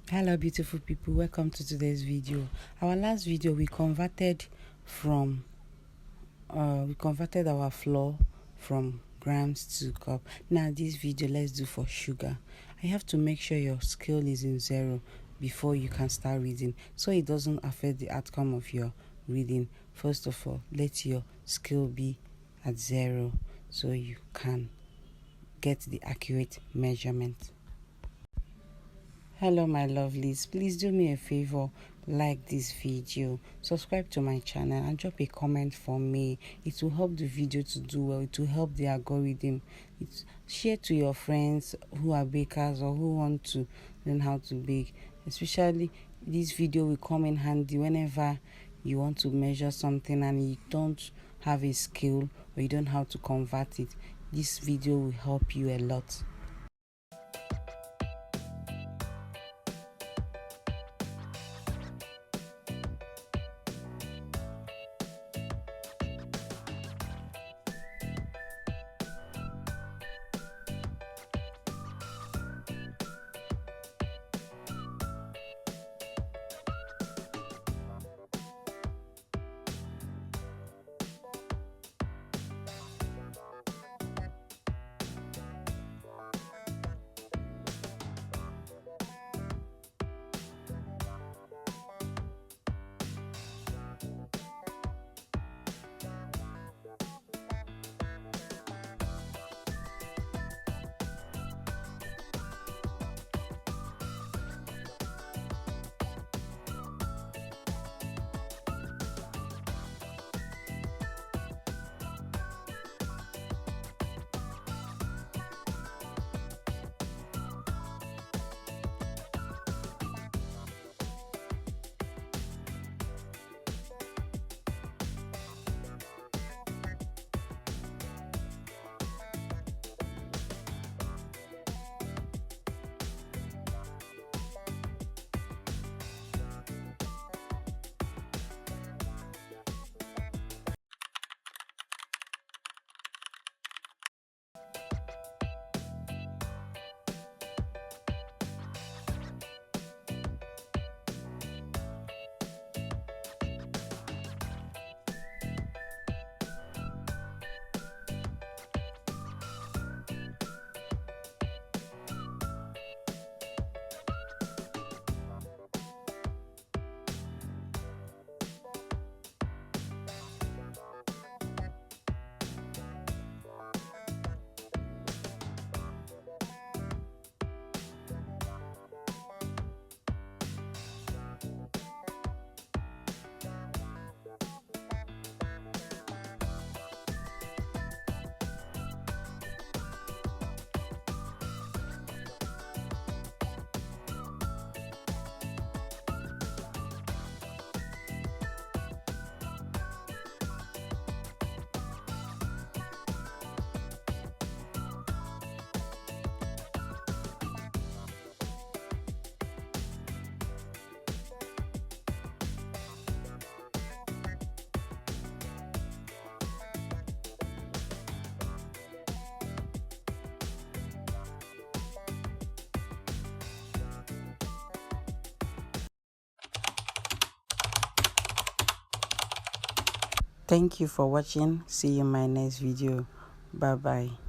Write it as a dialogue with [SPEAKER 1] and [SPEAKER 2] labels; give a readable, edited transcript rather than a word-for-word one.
[SPEAKER 1] Hello beautiful people, welcome to today's video. Our last video we converted our flour from grams to cup. Now this video, let's do for sugar. I have to make sure your scale is in 0 before you can start reading, so it doesn't affect the outcome of your reading. First of all, let your scale be at 0 so you can get the accurate measurement. Hello my lovelies, please do me a favor, like this video, subscribe to my channel and drop a comment for me. It will help the video to do well. It will help the algorithm. Share to your friends who are bakers or who want to learn how to bake. Especially this video will come in handy whenever you want to measure something and you don't have a scale or you don't know how to convert it. This video will help you a lot. Thank you for watching. See you in my next video. Bye bye.